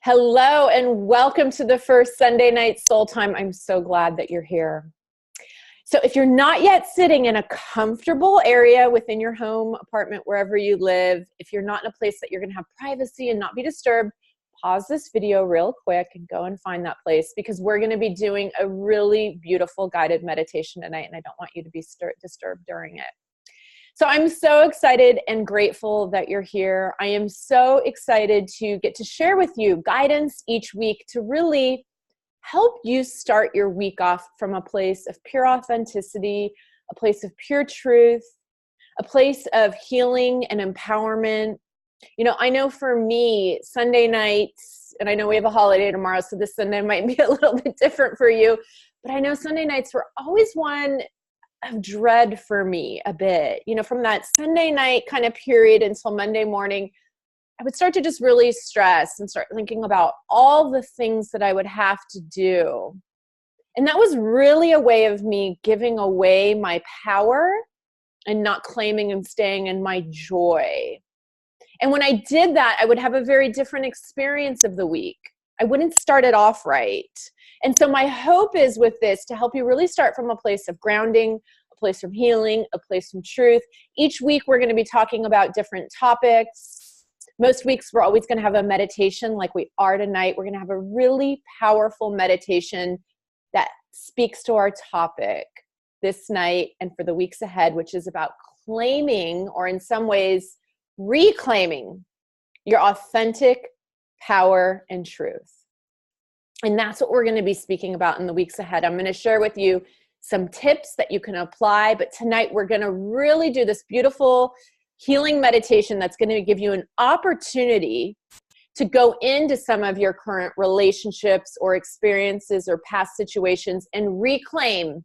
Hello and welcome to the first Sunday Night Soul Time. I'm so glad that you're here. So if you're not yet sitting in a comfortable area within your home, apartment, wherever you live, if you're not in a place that you're going to have privacy and not be disturbed, pause this video real quick and go and find that place, because we're going to be doing a really beautiful guided meditation tonight, and I don't want you to be disturbed during it. So I'm so excited and grateful that you're here. I am so excited to get to share with you guidance each week to really help you start your week off from a place of pure authenticity, a place of pure truth, a place of healing and empowerment. You know, I know for me, Sunday nights, and I know we have a holiday tomorrow, so this Sunday might be a little bit different for you, but I know Sunday nights were always one of dread for me a bit. You know, from that Sunday night kind of period until Monday morning, I would start to just really stress and start thinking about all the things that I would have to do. And that was really a way of me giving away my power and not claiming and staying in my joy. And when I did that, I would have a very different experience of the week. I wouldn't start it off right. And so my hope is with this to help you really start from a place of grounding, a place from healing, a place from truth. Each week we're going to be talking about different topics. Most weeks we're always going to have a meditation like we are tonight. We're going to have a really powerful meditation that speaks to our topic this night and for the weeks ahead, which is about claiming, or in some ways reclaiming, your authentic power and truth. And that's what we're going to be speaking about in the weeks ahead. I'm going to share with you some tips that you can apply, but tonight we're going to really do this beautiful healing meditation that's going to give you an opportunity to go into some of your current relationships or experiences or past situations and reclaim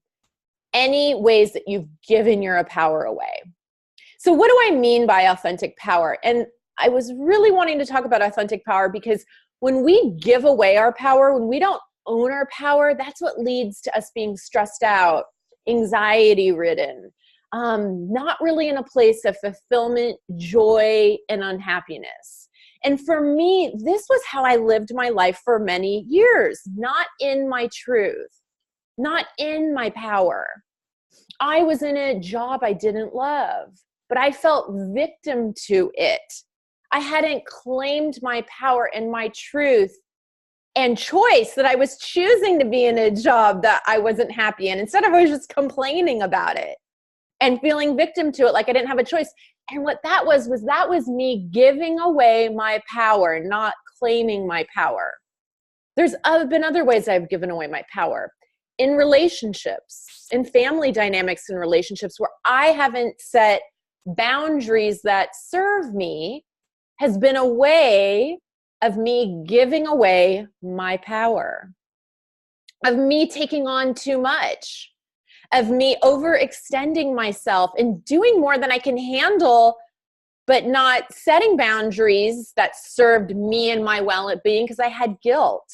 any ways that you've given your power away. So what do I mean by authentic power? And I was really wanting to talk about authentic power because when we give away our power, when we don't own our power, that's what leads to us being stressed out, anxiety-ridden, not really in a place of fulfillment, joy, and unhappiness. And for me, this was how I lived my life for many years, not in my truth, not in my power. I was in a job I didn't love, but I felt victim to it. I hadn't claimed my power and my truth and choice that I was choosing to be in a job that I wasn't happy in. Instead of, I was just complaining about it and feeling victim to it, like I didn't have a choice. And what that was me giving away my power, not claiming my power. There's been other ways I've given away my power. In relationships, in family dynamics and relationships where I haven't set boundaries that serve me, has been a way of me giving away my power, of me taking on too much, of me overextending myself and doing more than I can handle, but not setting boundaries that served me and my well-being because I had guilt.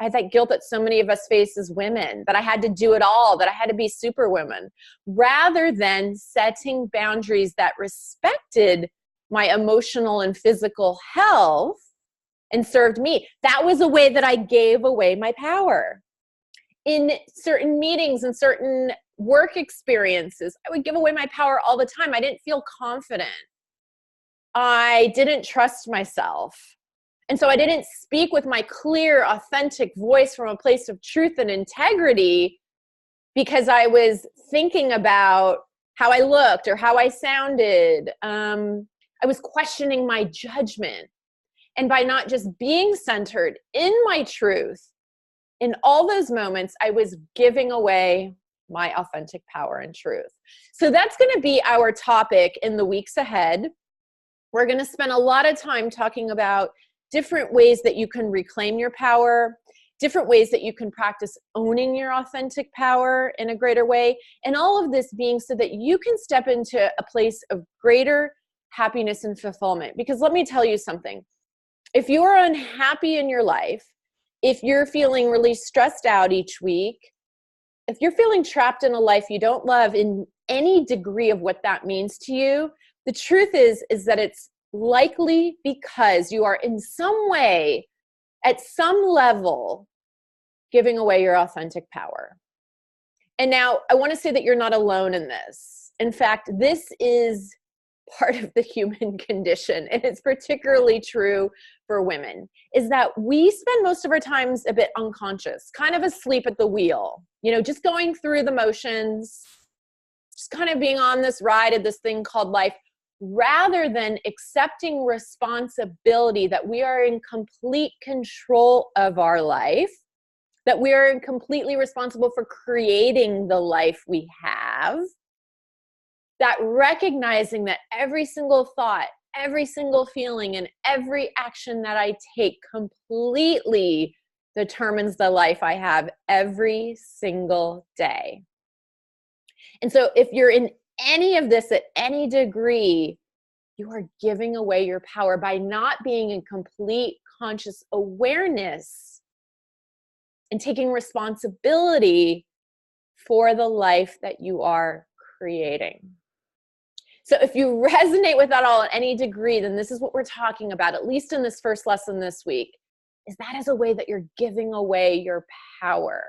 I had that guilt that so many of us face as women, that I had to do it all, that I had to be superwoman, rather than setting boundaries that respected my emotional and physical health and served me. That was a way that I gave away my power. In certain meetings and certain work experiences, I would give away my power all the time. I didn't feel confident. I didn't trust myself. And so I didn't speak with my clear, authentic voice from a place of truth and integrity because I was thinking about how I looked or how I sounded. I was questioning my judgment. And by not just being centered in my truth, in all those moments, I was giving away my authentic power and truth. So that's going to be our topic in the weeks ahead. We're going to spend a lot of time talking about different ways that you can reclaim your power, different ways that you can practice owning your authentic power in a greater way, and all of this being so that you can step into a place of greater happiness and fulfillment. Because let me tell you something. If you're unhappy in your life, if you're feeling really stressed out each week, if you're feeling trapped in a life you don't love in any degree of what that means to you, the truth is that it's likely because you are in some way at some level, giving away your authentic power. And now I want to say that you're not alone in this. In fact, this is part of the human condition, and it's particularly true for women, is that we spend most of our times a bit unconscious, kind of asleep at the wheel, just going through the motions, just kind of being on this ride of this thing called life, rather than accepting responsibility that we are in complete control of our life, that we are completely responsible for creating the life we have, that recognizing that every single thought, every single feeling, and every action that I take completely determines the life I have every single day. And so if you're in any of this at any degree, you are giving away your power by not being in complete conscious awareness and taking responsibility for the life that you are creating. So if you resonate with that all at any degree, then this is what we're talking about, at least in this first lesson this week, is that is a way that you're giving away your power.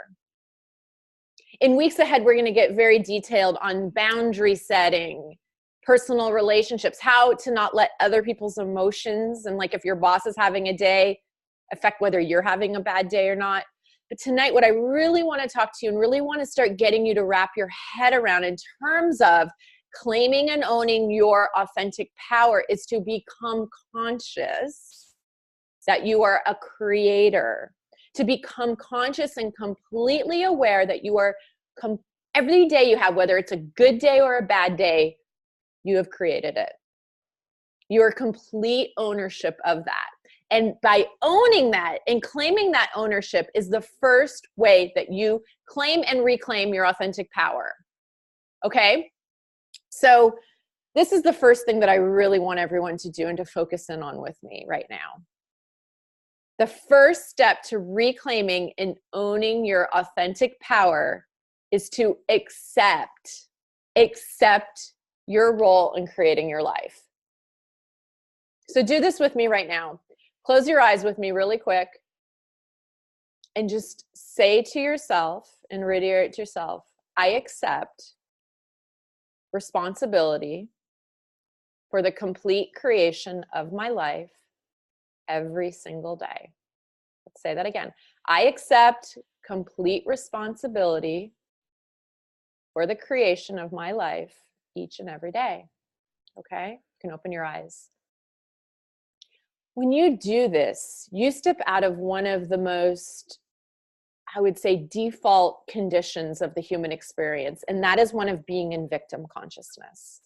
In weeks ahead, we're going to get very detailed on boundary setting, personal relationships, how to not let other people's emotions, and like if your boss is having a day, affect whether you're having a bad day or not. But tonight, what I really want to talk to you and really want to start getting you to wrap your head around in terms of claiming and owning your authentic power is to become conscious that you are a creator, to become conscious and completely aware that you are, every day you have, whether it's a good day or a bad day, you have created it. You are complete ownership of that. And by owning that and claiming that ownership is the first way that you claim and reclaim your authentic power. Okay? So this is the first thing that I really want everyone to do and to focus in on with me right now. The first step to reclaiming and owning your authentic power is to accept your role in creating your life. So do this with me right now. Close your eyes with me really quick and just say to yourself and reiterate to yourself, I accept responsibility for the complete creation of my life every single day. Let's say that again. I accept complete responsibility for the creation of my life each and every day. Okay? You can open your eyes. When you do this, you step out of one of the most, I would say, default conditions of the human experience, and that is one of being in victim consciousness.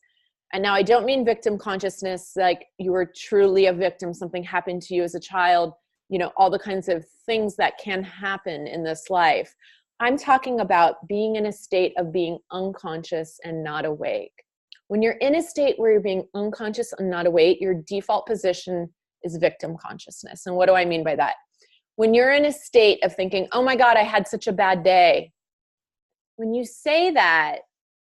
And now I don't mean victim consciousness like you were truly a victim, something happened to you as a child, all the kinds of things that can happen in this life. I'm talking about being in a state of being unconscious and not awake. When you're in a state where you're being unconscious and not awake, your default position is victim consciousness. And what do I mean by that? When you're in a state of thinking, oh my God, I had such a bad day. When you say that,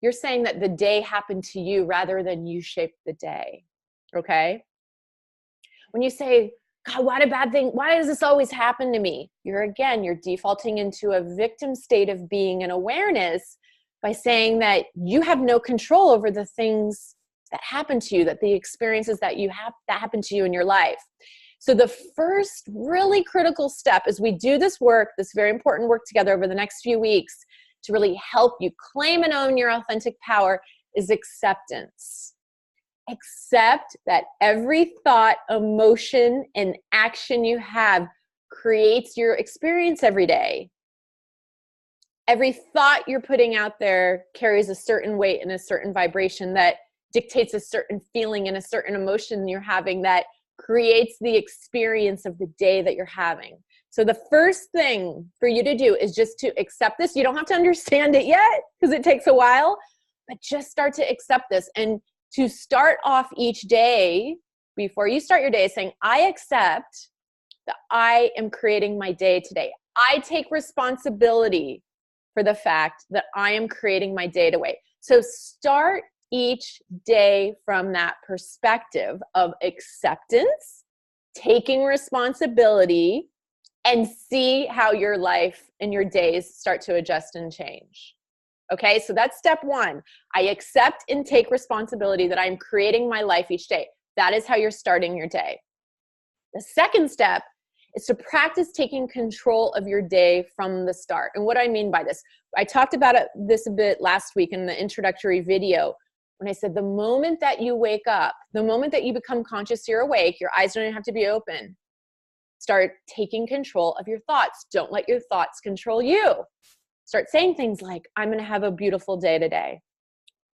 you're saying that the day happened to you rather than you shaped the day. Okay? When you say, God, what a bad thing. Why does this always happen to me? You're defaulting into a victim state of being and awareness by saying that you have no control over the things that happen to you, that the experiences that you have that happen to you in your life. So the first really critical step as we do this work, this very important work together over the next few weeks to really help you claim and own your authentic power is acceptance. Accept that every thought, emotion, and action you have creates your experience every day. Every thought you're putting out there carries a certain weight and a certain vibration that dictates a certain feeling and a certain emotion you're having that creates the experience of the day that you're having. So the first thing for you to do is just to accept this. You don't have to understand it yet because it takes a while, but just start to accept this and to start off each day before you start your day saying, I accept that I am creating my day today. I take responsibility for the fact that I am creating my day today. So start each day from that perspective of acceptance, taking responsibility and see how your life and your days start to adjust and change. Okay, so that's step one. I accept and take responsibility that I'm creating my life each day. That is how you're starting your day. The second step is to practice taking control of your day from the start. And what I mean by this, I talked about this a bit last week in the introductory video when I said the moment that you wake up, the moment that you become conscious you're awake, your eyes don't even have to be open. Start taking control of your thoughts. Don't let your thoughts control you. Start saying things like, I'm going to have a beautiful day today.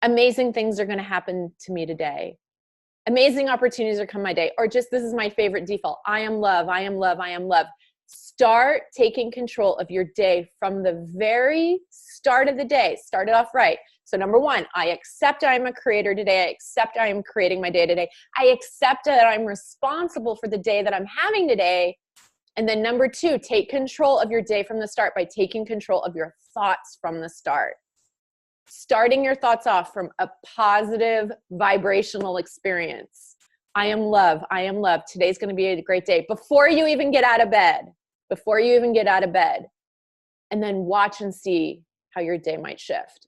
Amazing things are going to happen to me today. Amazing opportunities are coming my day. Or just, this is my favorite default. I am love, I am love, I am love. Start taking control of your day from the very start of the day. Start it off right. So number one, I accept I'm a creator today. I accept I am creating my day today. I accept that I'm responsible for the day that I'm having today. And then number two, take control of your day from the start by taking control of your thoughts from the start. Starting your thoughts off from a positive vibrational experience. I am love. I am love. Today's going to be a great day. Before you even get out of bed. Before you even get out of bed. And then watch and see how your day might shift.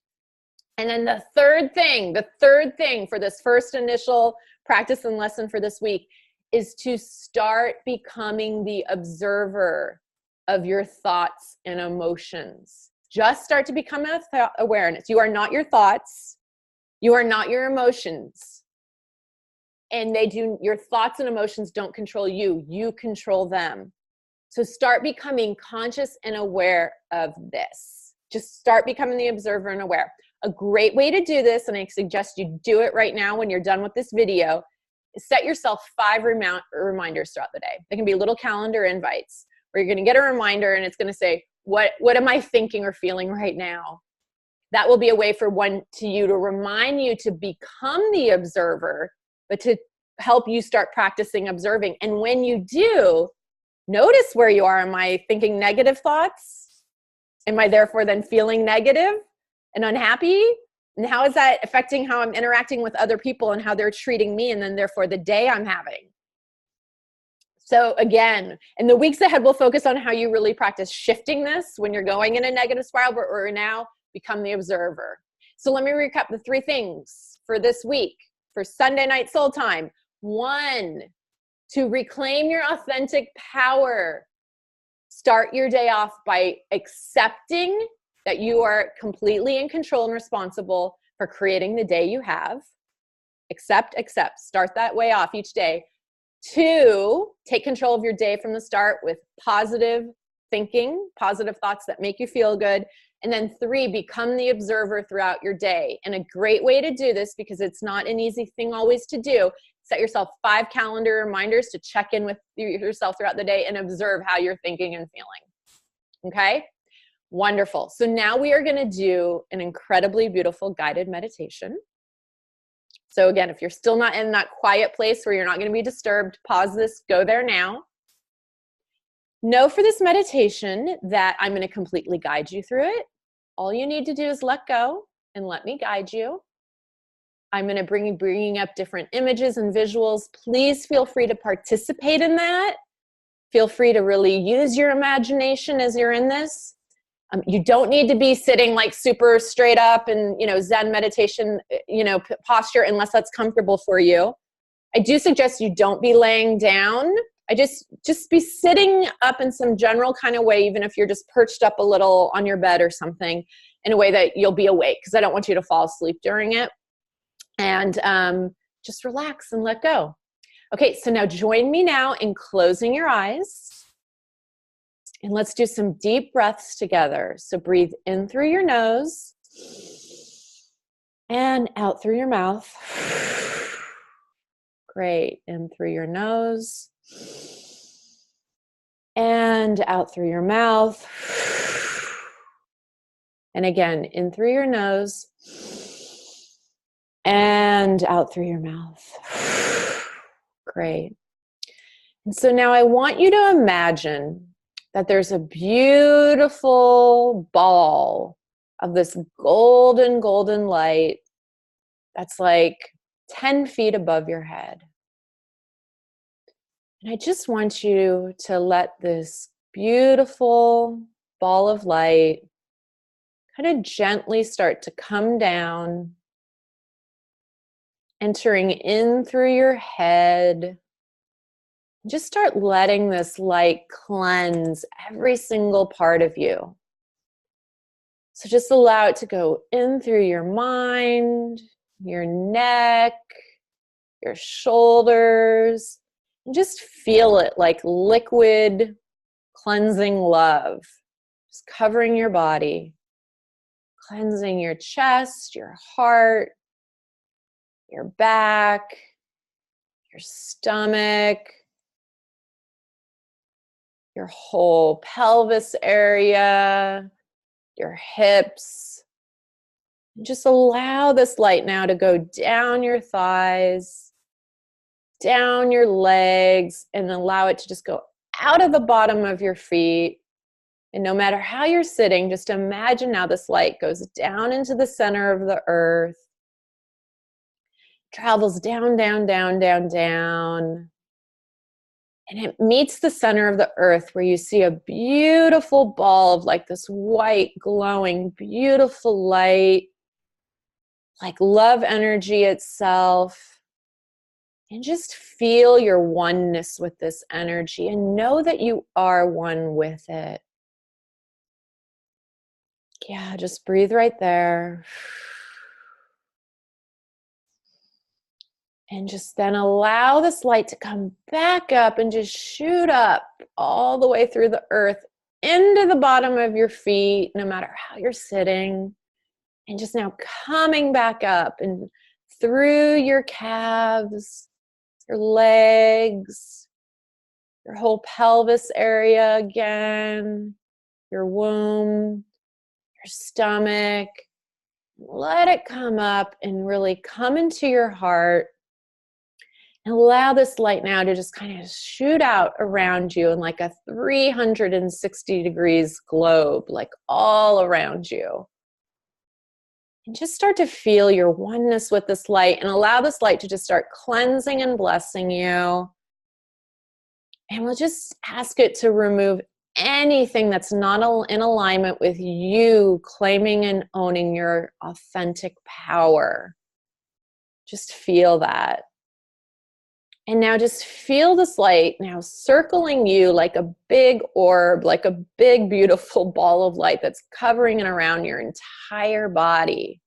And then the third thing for this first initial practice and lesson for this week is to start becoming the observer of your thoughts and emotions. Just start to become awareness. You are not your thoughts. You are not your emotions. And your thoughts and emotions don't control you. You control them. So start becoming conscious and aware of this. Just start becoming the observer and aware. A great way to do this, and I suggest you do it right now when you're done with this video, is set yourself 5 reminders throughout the day. They can be little calendar invites where you're going to get a reminder and it's going to say, what am I thinking or feeling right now? That will be a way for you to remind you to become the observer, but to help you start practicing observing. And when you do, notice where you are. Am I thinking negative thoughts? Am I therefore then feeling negative and unhappy? And how is that affecting how I'm interacting with other people and how they're treating me, and then therefore the day I'm having? So again, in the weeks ahead, we'll focus on how you really practice shifting this when you're going in a negative spiral, but we're now become the observer. So let me recap the 3 things for this week, for Sunday Night Soul Time. 1, to reclaim your authentic power. Start your day off by accepting that you are completely in control and responsible for creating the day you have. Accept. Start that way off each day. 2, take control of your day from the start with positive thinking, positive thoughts that make you feel good. And then 3, become the observer throughout your day. And a great way to do this, because it's not an easy thing always to do, set yourself 5 calendar reminders to check in with yourself throughout the day and observe how you're thinking and feeling. Okay? Wonderful. So now we are going to do an incredibly beautiful guided meditation. So again, if you're still not in that quiet place where you're not going to be disturbed, pause this, go there now. Know for this meditation that I'm going to completely guide you through it. All you need to do is let go and let me guide you. I'm going to bringing up different images and visuals. Please feel free to participate in that. Feel free to really use your imagination as you're in this. You don't need to be sitting like super straight up and, Zen meditation, posture, unless that's comfortable for you. I do suggest you don't be laying down. I just be sitting up in some general kind of way, even if you're just perched up a little on your bed or something, in a way that you'll be awake, because I don't want you to fall asleep during it. And just relax and let go. Okay, so now join me now in closing your eyes. And let's do some deep breaths together. So breathe in through your nose and out through your mouth. Great. In through your nose and out through your mouth. And again, in through your nose and out through your mouth. Great. And so now I want you to imagine that there's a beautiful ball of this golden light that's like 10 feet above your head. And I just want you to let this beautiful ball of light kind of gently start to come down, entering in through your head. Just start letting this light cleanse every single part of you. So just allow it to go in through your mind, your neck, your shoulders, and just feel it like liquid cleansing love, just covering your body, cleansing your chest, your heart, your back, your stomach, your whole pelvis area, your hips. And just allow this light now to go down your thighs, down your legs, and allow it to just go out of the bottom of your feet. And no matter how you're sitting, just imagine now this light goes down into the center of the earth, travels down, down, down, down, down, and it meets the center of the earth where you see a beautiful ball of like this white, glowing, beautiful light, like love energy itself. And just feel your oneness with this energy and know that you are one with it. Yeah, just breathe right there. And just then allow this light to come back up and just shoot up all the way through the earth into the bottom of your feet, no matter how you're sitting. And just now coming back up and through your calves, your legs, your whole pelvis area again, your womb, your stomach. Let it come up and really come into your heart. And allow this light now to just kind of shoot out around you in like a 360 degrees globe, like all around you. And just start to feel your oneness with this light and allow this light to just start cleansing and blessing you. And we'll just ask it to remove anything that's not in alignment with you claiming and owning your authentic power. Just feel that. And now just feel this light now circling you like a big orb, like a big, beautiful ball of light that's covering and around your entire body.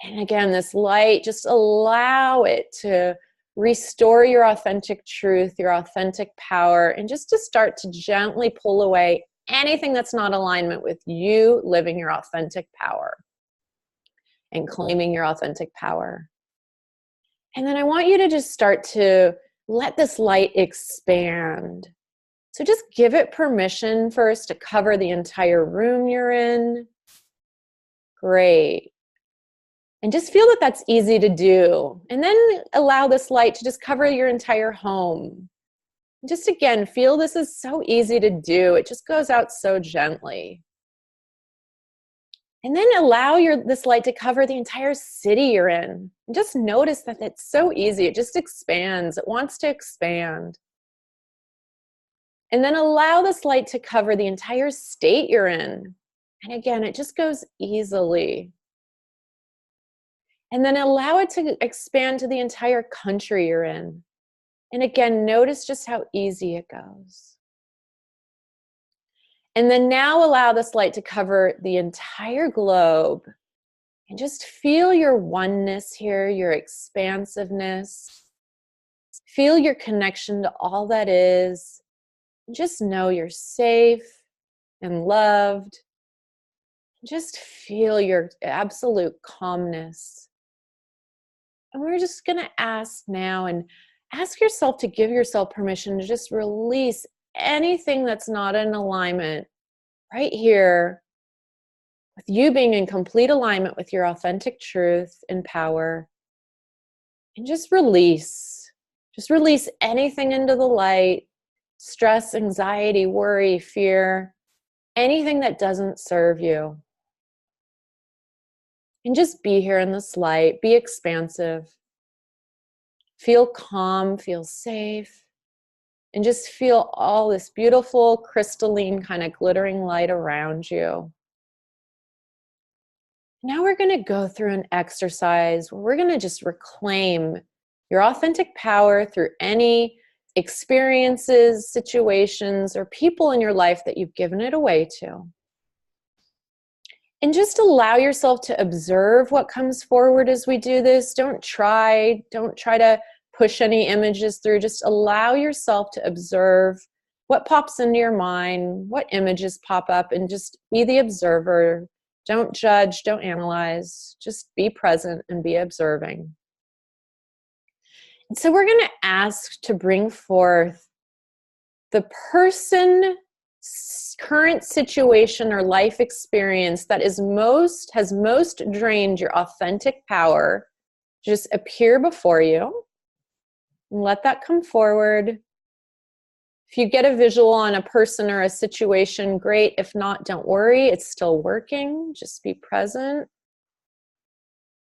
And again, this light, just allow it to restore your authentic truth, your authentic power, and just to start to gently pull away anything that's not in alignment with you living your authentic power and claiming your authentic power. And then I want you to just start to let this light expand. So just give it permission first to cover the entire room you're in. Great. And just feel that that's easy to do. And then allow this light to just cover your entire home. Just again, feel this is so easy to do. It just goes out so gently. And then allow this light to cover the entire city you're in. And just notice that it's so easy. It just expands. It wants to expand. And then allow this light to cover the entire state you're in. And again, it just goes easily. And then allow it to expand to the entire country you're in. And again, notice just how easy it goes. And then now allow this light to cover the entire globe. And just feel your oneness here, your expansiveness. Feel your connection to all that is. Just know you're safe and loved. Just feel your absolute calmness. And we're just going to ask now and ask yourself to give yourself permission to just release anything that's not in alignment right here with you being in complete alignment with your authentic truth and power. And just release. Just release anything into the light, stress, anxiety, worry, fear, anything that doesn't serve you. And just be here in this light. Be expansive. Feel calm, feel safe. And just feel all this beautiful, crystalline, kind of glittering light around you. Now we're going to go through an exercise where we're going to just reclaim your authentic power through any experiences, situations, or people in your life that you've given it away to. And just allow yourself to observe what comes forward as we do this. Don't try to push any images through. Just allow yourself to observe what pops into your mind, what images pop up, and just be the observer. Don't judge, don't analyze, just be present and be observing. And so we're going to ask to bring forth the person, current situation, or life experience that has most drained your authentic power. Just appear before you and let that come forward. If you get a visual on a person or a situation, great. If not, don't worry. It's still working. Just be present.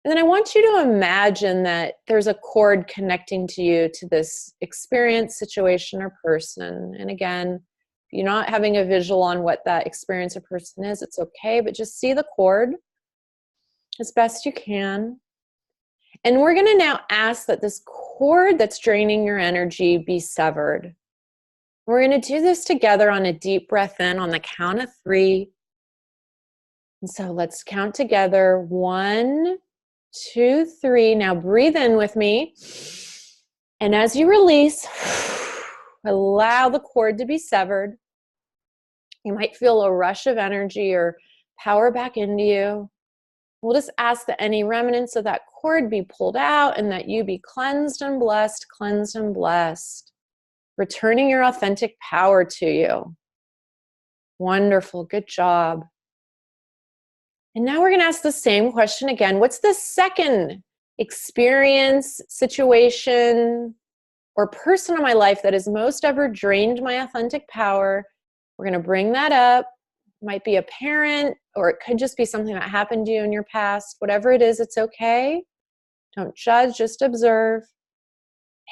And then I want you to imagine that there's a cord connecting to you to this experience, situation, or person. And again, if you're not having a visual on what that experience or person is, it's okay, but just see the cord as best you can. And we're going to now ask that this cord that's draining your energy be severed. We're going to do this together on a deep breath in on the count of 3. And so let's count together. 1, 2, 3. Now breathe in with me. And as you release, allow the cord to be severed. You might feel a rush of energy or power back into you. We'll just ask that any remnants of that cord be pulled out and that you be cleansed and blessed, returning your authentic power to you. Wonderful. Good job. And now we're going to ask the same question again. What's the second experience, situation, or person in my life that has most ever drained my authentic power? We're going to bring that up. It might be a parent, or it could just be something that happened to you in your past. Whatever it is, it's okay. Don't judge, just observe.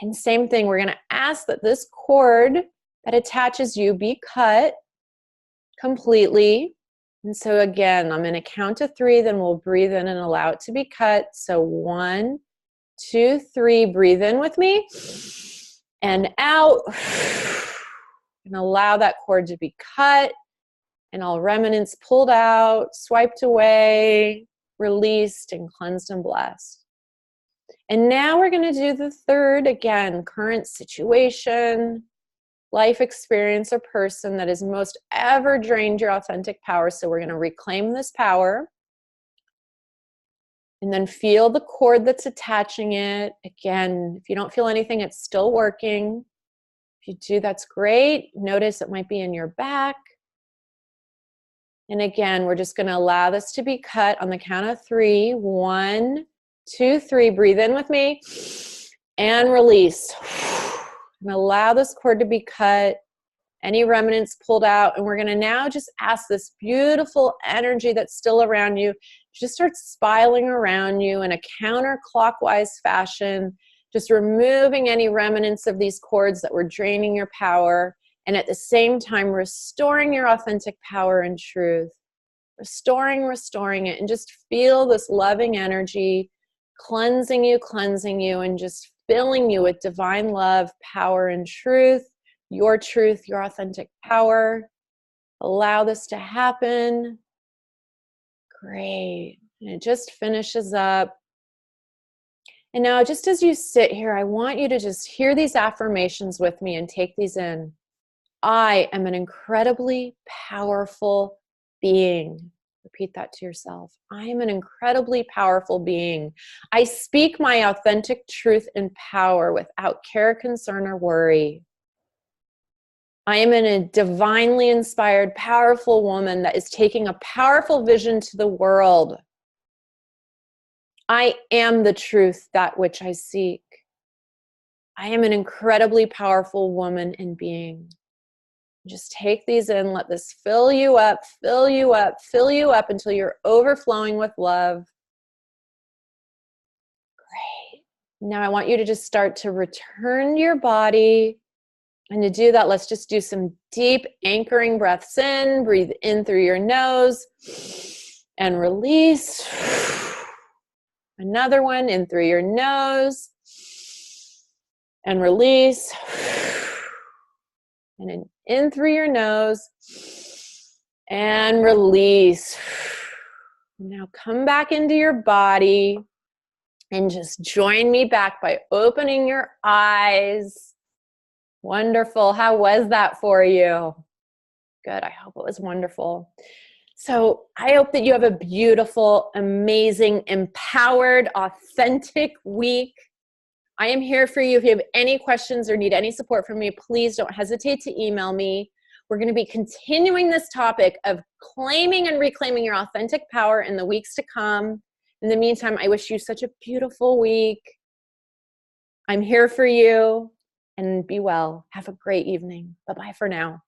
And same thing, we're going to ask that this cord that attaches you be cut completely. And so again, I'm going to count to 3, then we'll breathe in and allow it to be cut. So 1, 2, 3, breathe in with me and out. And allow that cord to be cut and all remnants pulled out, swiped away, released, and cleansed and blessed. And now we're going to do the third, again, current situation, life experience, or person that has most ever drained your authentic power. So we're going to reclaim this power. And then feel the cord that's attaching it. Again, if you don't feel anything, it's still working. If you do, that's great. Notice it might be in your back. And again, we're just going to allow this to be cut on the count of 3. 1, 2, 3. Breathe in with me and release. And allow this cord to be cut, any remnants pulled out. And we're going to now just ask this beautiful energy that's still around you, just start spiraling around you in a counterclockwise fashion, just removing any remnants of these cords that were draining your power. And at the same time, restoring your authentic power and truth. Restoring it. And just feel this loving energy cleansing you, and just filling you with divine love, power, and truth, your authentic power. Allow this to happen. Great. And it just finishes up. And now, just as you sit here, I want you to just hear these affirmations with me and take these in. I am an incredibly powerful being. Repeat that to yourself. I am an incredibly powerful being. I speak my authentic truth and power without care, concern, or worry. I am a divinely inspired, powerful woman that is taking a powerful vision to the world. I am the truth, that which I seek. I am an incredibly powerful woman and being. Just take these in, let this fill you up until you're overflowing with love. Great. Now I want you to just start to return your body And to do that, let's just do some deep anchoring breaths in. Breathe in through your nose and release. Another one in through your nose and release. And in through your nose and release. Now come back into your body and just join me back by opening your eyes. Wonderful. How was that for you? Good. I hope it was wonderful. So I hope that you have a beautiful, amazing, empowered, authentic week. I am here for you. If you have any questions or need any support from me, please don't hesitate to email me. We're going to be continuing this topic of claiming and reclaiming your authentic power in the weeks to come. In the meantime, I wish you such a beautiful week. I'm here for you, and be well. Have a great evening. Bye-bye for now.